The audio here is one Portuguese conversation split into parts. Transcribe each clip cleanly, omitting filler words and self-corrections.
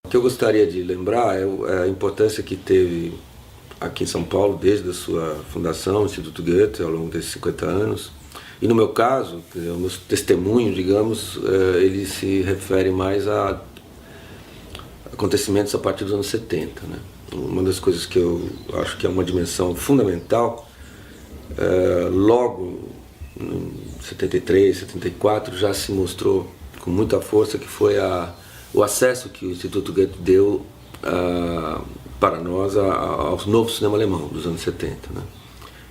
O que eu gostaria de lembrar é a importância que teve aqui em São Paulo desde a sua fundação, o Instituto Goethe, ao longo desses 50 anos. E no meu caso, o meu testemunho, digamos, ele se refere mais a acontecimentos a partir dos anos 70. Né? Uma das coisas que eu acho que é uma dimensão fundamental, logo em 73, 74, já se mostrou com muita força que foi o acesso que o Instituto Goethe deu para nós ao novo cinema alemão dos anos 70. Né?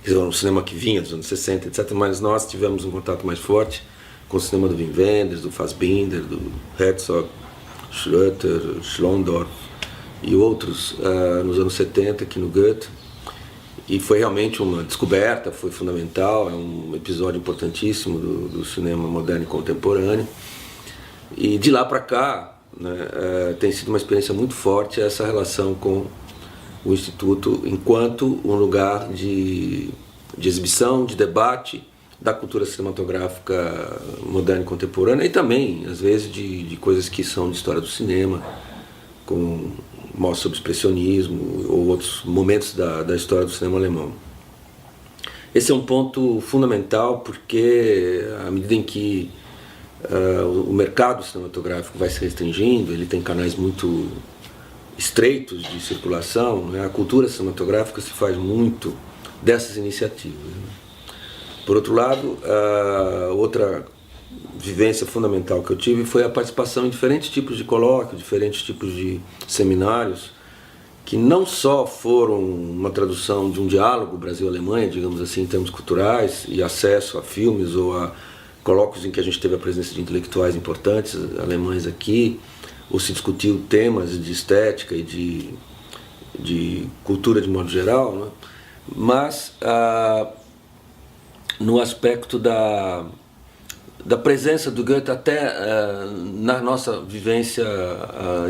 Quer dizer, um cinema que vinha dos anos 60, etc., mas nós tivemos um contato mais forte com o cinema do Wim Wenders, do Fassbinder, do Herzog, Schröter, Schlondorf e outros nos anos 70 aqui no Goethe. E foi realmente uma descoberta, foi fundamental, é um episódio importantíssimo do cinema moderno e contemporâneo. E de lá para cá, né, tem sido uma experiência muito forte essa relação com o Instituto enquanto um lugar de exibição, de debate da cultura cinematográfica moderna e contemporânea e também, às vezes, de coisas que são de história do cinema, com mostra sobre expressionismo ou outros momentos da história do cinema alemão. Esse é um ponto fundamental porque, à medida em que o mercado cinematográfico vai se restringindo, ele tem canais muito estreitos de circulação, né? A cultura cinematográfica se faz muito dessas iniciativas. Né? Por outro lado, outra vivência fundamental que eu tive foi a participação em diferentes tipos de colóquios, diferentes tipos de seminários, que não só foram uma tradução de um diálogo Brasil-Alemanha, digamos assim, em termos culturais, e acesso a filmes ou a colóquios em que a gente teve a presença de intelectuais importantes alemães aqui, ou se discutiu temas de estética e de cultura de modo geral, né? Mas no aspecto da presença do Goethe até na nossa vivência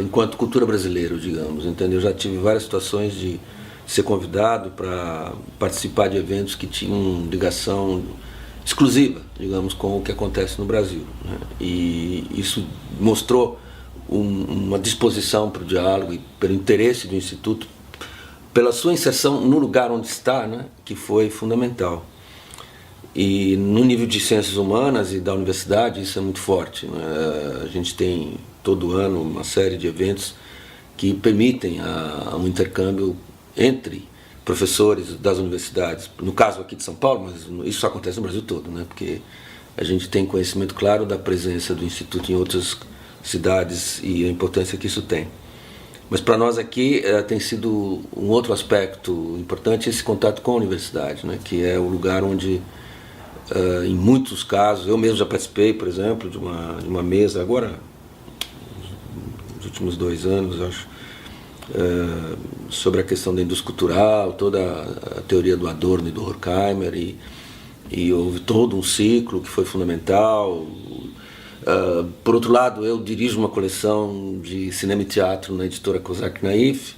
enquanto cultura brasileira, digamos, entendeu? Eu já tive várias situações de ser convidado para participar de eventos que tinham ligação exclusiva, digamos, com o que acontece no Brasil. Né? E isso mostrou uma disposição para o diálogo e pelo interesse do Instituto, pela sua inserção no lugar onde está, né? Que foi fundamental. E no nível de ciências humanas e da universidade isso é muito forte. Né? A gente tem todo ano uma série de eventos que permitem um intercâmbio entre professores das universidades, no caso aqui de São Paulo, mas isso acontece no Brasil todo, né? Porque a gente tem conhecimento claro da presença do Instituto em outras cidades e a importância que isso tem. Mas para nós aqui tem sido um outro aspecto importante esse contato com a universidade, né? Que é o lugar onde, em muitos casos, eu mesmo já participei, por exemplo, de uma mesa, agora, nos últimos 2 anos, acho, sobre a questão da indústria cultural, toda a teoria do Adorno e do Horkheimer, e houve todo um ciclo que foi fundamental. Por outro lado, eu dirijo uma coleção de cinema e teatro na editora Kozak Naif,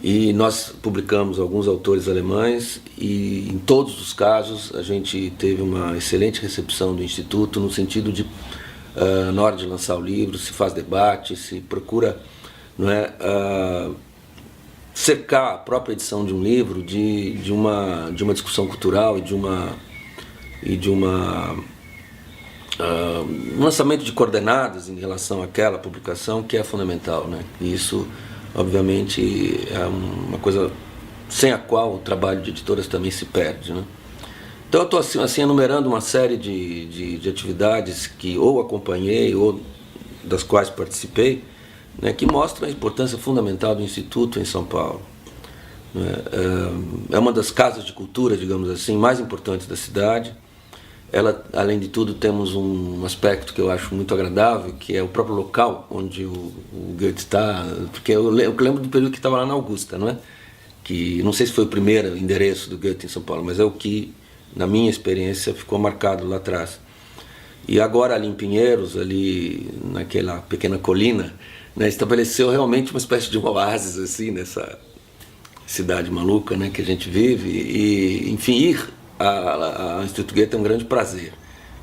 e nós publicamos alguns autores alemães, e em todos os casos a gente teve uma excelente recepção do Instituto, no sentido de, na hora de lançar o livro, se faz debate, se procura, não é, cercar a própria edição de um livro de uma discussão cultural e de um lançamento de coordenadas em relação àquela publicação que é fundamental, né? E isso, obviamente, é uma coisa sem a qual o trabalho de editoras também se perde, né? Então eu estou assim enumerando uma série de atividades que ou acompanhei ou das quais participei, né, que mostram a importância fundamental do Instituto em São Paulo. É uma das casas de cultura, digamos assim, mais importantes da cidade. Ela, além de tudo, temos um aspecto que eu acho muito agradável, que é o próprio local onde o Goethe está, porque eu lembro do período que estava lá na Augusta, não é? Que não sei se foi o primeiro endereço do Goethe em São Paulo, mas é o que, na minha experiência, ficou marcado lá atrás. E agora ali em Pinheiros, ali naquela pequena colina, né, estabeleceu realmente uma espécie de um oásis assim, nessa cidade maluca, né, que a gente vive. E, enfim, ir ao Instituto Goethe é um grande prazer,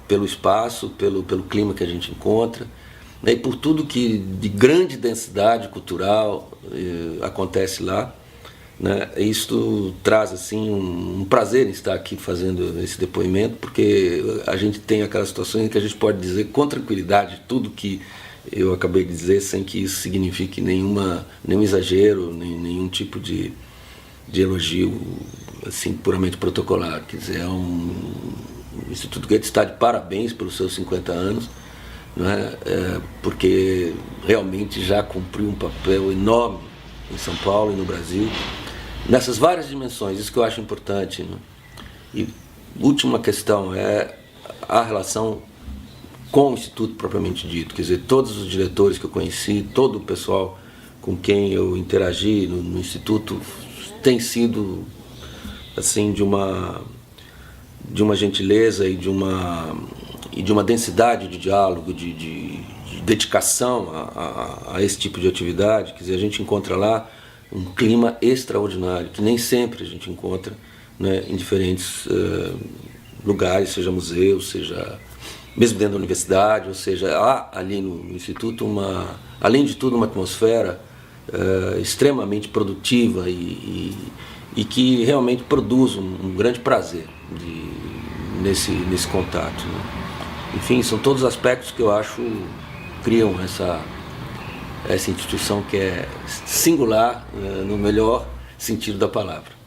pelo espaço, pelo clima que a gente encontra, né, e por tudo que de grande densidade cultural acontece lá, né, isso traz assim um prazer em estar aqui fazendo esse depoimento, porque a gente tem aquela situação em que a gente pode dizer com tranquilidade tudo que eu acabei de dizer, sem que isso signifique nenhum exagero, nenhum tipo de elogio assim, puramente protocolar. Quer dizer, o Instituto Goethe está de parabéns pelos seus 50 anos, né? Porque realmente já cumpriu um papel enorme em São Paulo e no Brasil, nessas várias dimensões, isso que eu acho importante, né? E última questão é a relação com o Instituto propriamente dito, quer dizer, todos os diretores que eu conheci, todo o pessoal com quem eu interagi no Instituto tem sido assim de uma gentileza e de uma densidade de diálogo, de dedicação a esse tipo de atividade. Quer dizer, a gente encontra lá um clima extraordinário que nem sempre a gente encontra, né, em diferentes lugares, seja museu, seja mesmo dentro da universidade, ou seja, há ali no Instituto além de tudo, uma atmosfera extremamente produtiva e que realmente produz um grande prazer nesse contato, né? Enfim, são todos aspectos que eu acho criam essa instituição que é singular, no melhor sentido da palavra.